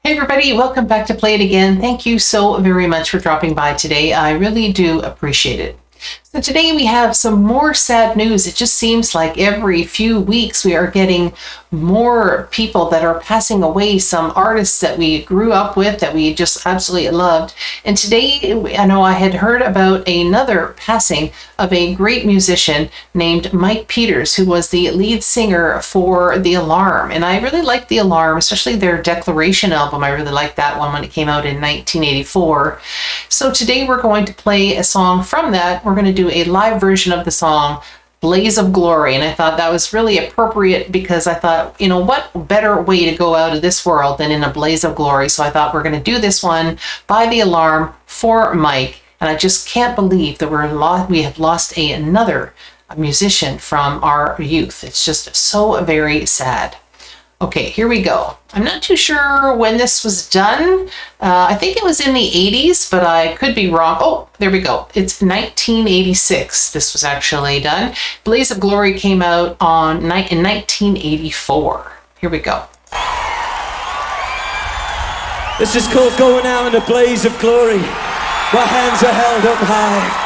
Hey everybody, welcome back to Play It Again. Thank you so very much for dropping by today. I really do appreciate it. So today we have some more sad news. It just seems like every few weeks we are getting more people that are passing away, some artists that we grew up with that we just absolutely loved. And today, I know I had heard about another passing of a great musician named Mike Peters, who was the lead singer for THEALARM. And I really liked THEALARM, especially their Declaration album. I really liked that one when it came out in 1984. So today we're going to play a song from that. We're going to do a live version of the song Blaze of Glory, and I thought that was really appropriate because I thought, you know, what better way to go out of this world than in a blaze of glory. So I thought we're going to do this one by THEALARM for Mike, and I just can't believe that we have lost another musician from our youth. It's just so very sad. Okay, here we go. I'm not too sure when this was done. I think it was in the 80s, but I could be wrong. Oh, there we go. It's 1986. This was actually done. Blaze of Glory came out in 1984. Here we go. This is called Going Out in a Blaze of Glory. My hands are held up high.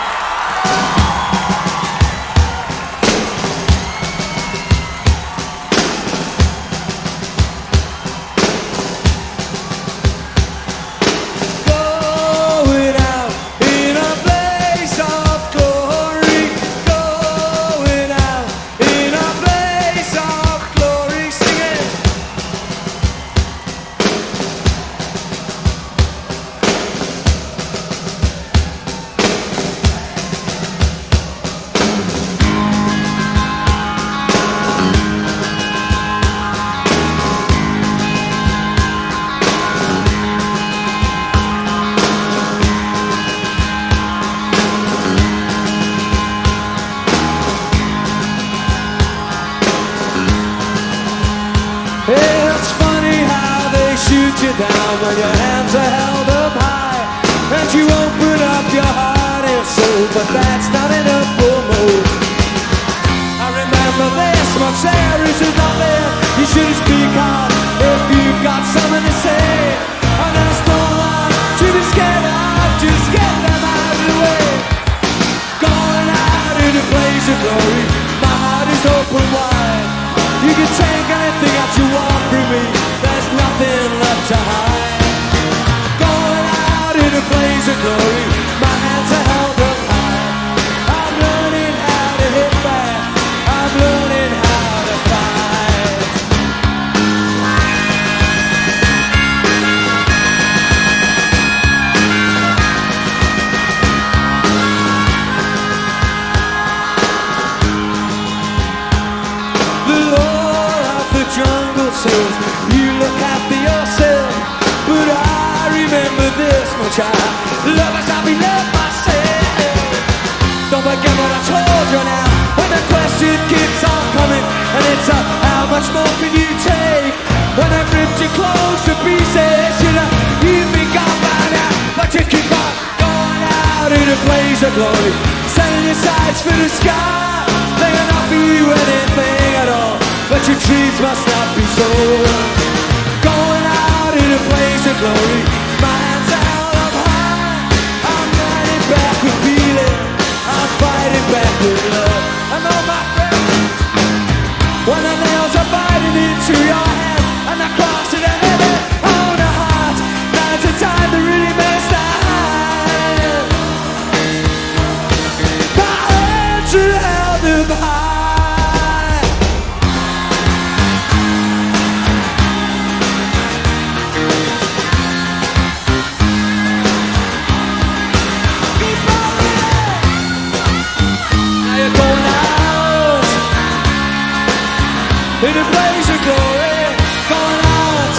It's funny how they shoot you down when your hands are held up high, and you open up your heart and soul, but that's not enough for most. I remember this much, there is nothing you should speak of if you've got something to say, and there's no one to be scared of, just get them out of the way. Going out in a blaze of glory, my heart is open wide. You can take anything that you want from me, there's nothing left to hide. Going out in a blaze of glory, my hands are held up high. I'm learning how to hit back, I'm learning how to fight. The law of the jungle says you look after yourself, but I remember this much, I love as I've been loved myself. Don't forget what I told you now, when the question keeps on coming, and it's how much more can you take? When I've ripped your clothes to pieces, you know, you've been gone by now, but you keep on going out in a blaze of glory, setting your sights for the sky. They can offer you anything at all, but your dreams must not be sold. Going out in a blaze of glory, my hands are held up high. I'm fighting back with feeling, I'm fighting back with love. I know my friends, when the nails are biting into your head, and the cross to the head on the heart, now's the time to really make style. My hands are held up high. In a blaze of glory, going out.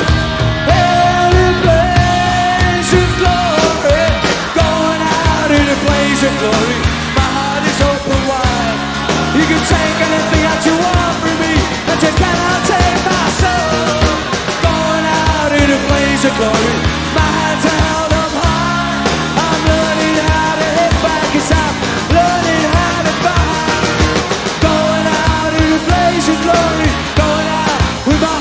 In a blaze of glory, going out in a blaze of glory. My heart is open wide. You can take anything that you want from me, but you cannot take my soul. Going out in a blaze of glory, my hands are held up high. I'm learning how to hit back, 'cause I'm learning how to fight. Going out in a blaze of glory, going out with my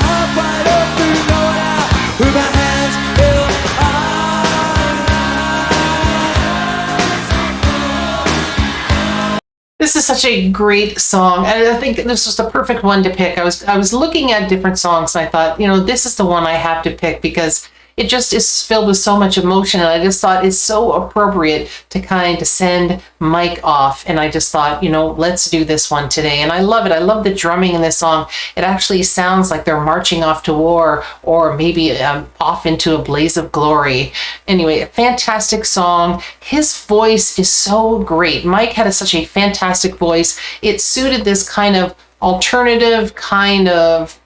such a great song. And I think this was the perfect one to pick. I was looking at different songs and I thought, you know, this is the one I have to pick because it just is filled with so much emotion. And I just thought it's so appropriate to kind of send Mike off. And I just thought, you know, let's do this one today. And I love it. I love the drumming in this song. It actually sounds like they're marching off to war or maybe off into a blaze of glory. Anyway, a fantastic song. His voice is so great. Mike had such a fantastic voice. It suited this kind of alternative kind of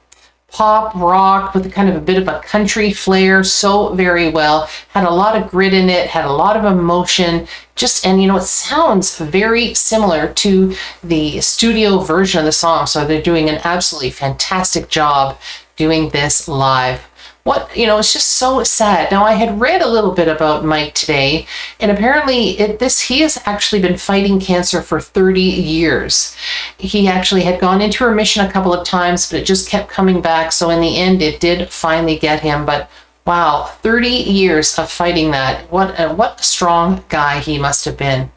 pop rock with a kind of a bit of a country flair so very well. Had a lot of grit in it, had a lot of emotion, just, and you know, it sounds very similar to the studio version of the song. So they're doing an absolutely fantastic job doing this live. What, you know, it's just so sad. Now, I had read a little bit about Mike today, and apparently he has actually been fighting cancer for 30 years. He actually had gone into remission a couple of times, but it just kept coming back. So in the end, it did finally get him. But wow, 30 years of fighting that. What a strong guy he must have been.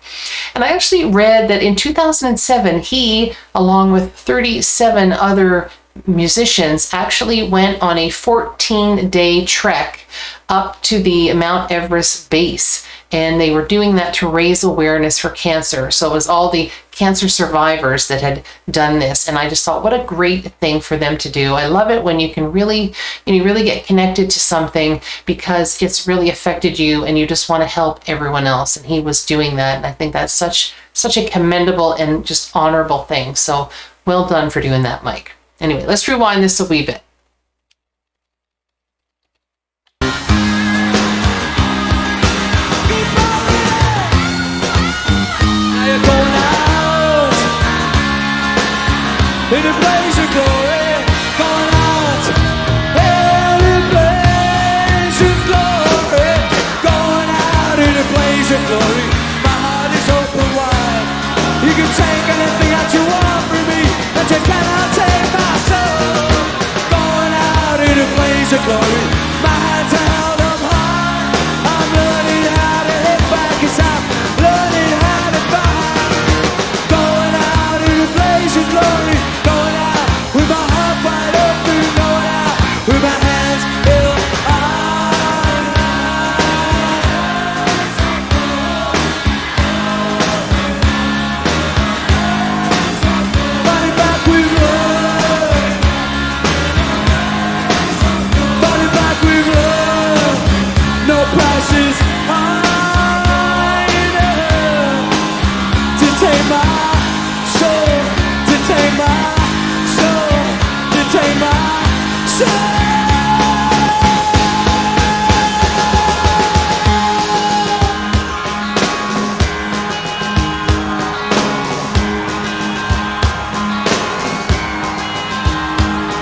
And I actually read that in 2007, he, along with 37 other musicians, actually went on a 14-day trek up to the Mount Everest base, and they were doing that to raise awareness for cancer. So it was all the cancer survivors that had done this, and I just thought, what a great thing for them to do. I love it when you can really, you really get connected to something because it's really affected you, and you just want to help everyone else. And he was doing that, and I think that's such a commendable and just honorable thing. So well done for doing that, Mike. Anyway, let's rewind this a wee bit. In a blaze of glory, going out. In a blaze of glory, going out in a blaze of glory. My heart is open wide. You can take anything that you want from me, but you cannot take my soul. Going out in a blaze of glory. My hands are held up high. I'm learning how to hit back 'cause I'm learning how to fight. Going out in a blaze of glory. With my heart wide open, going out with my hands held high. Fighting back with love. Fighting back with love. No price is high enough to take my soul, to take my take my soul.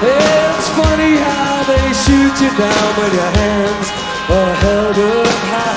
It's funny how they shoot you down when your hands are held up high.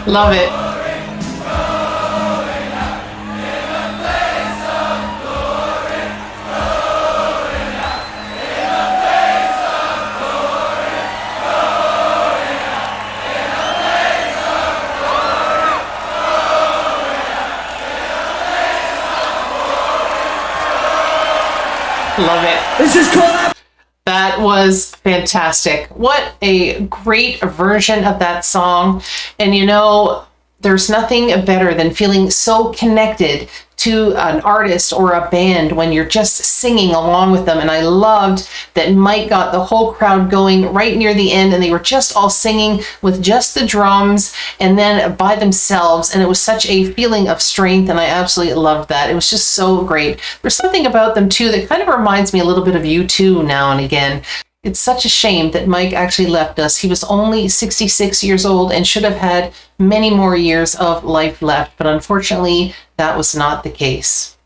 Love it. Love it. This is called... That was fantastic. What a great version of that song. And you know, there's nothing better than feeling so connected to an artist or a band when you're just singing along with them. And I loved that Mike got the whole crowd going right near the end, and they were just all singing with just the drums and then by themselves. And it was such a feeling of strength, and I absolutely loved that. It was just so great. There's something about them too that kind of reminds me a little bit of U2 now and again. It's such a shame that Mike actually left us. He was only 66 years old and should have had many more years of life left, but unfortunately, that was not the case.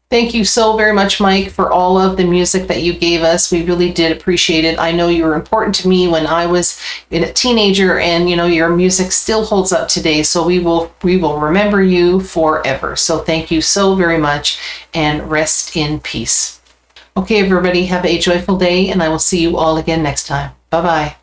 Thank you so very much, Mike, for all of the music that you gave us. We really did appreciate it. I know you were important to me when I was a teenager, and you know, your music still holds up today, so we will remember you forever. So thank you so very much, and rest in peace. Okay, everybody, have a joyful day, and I will see you all again next time. Bye-bye.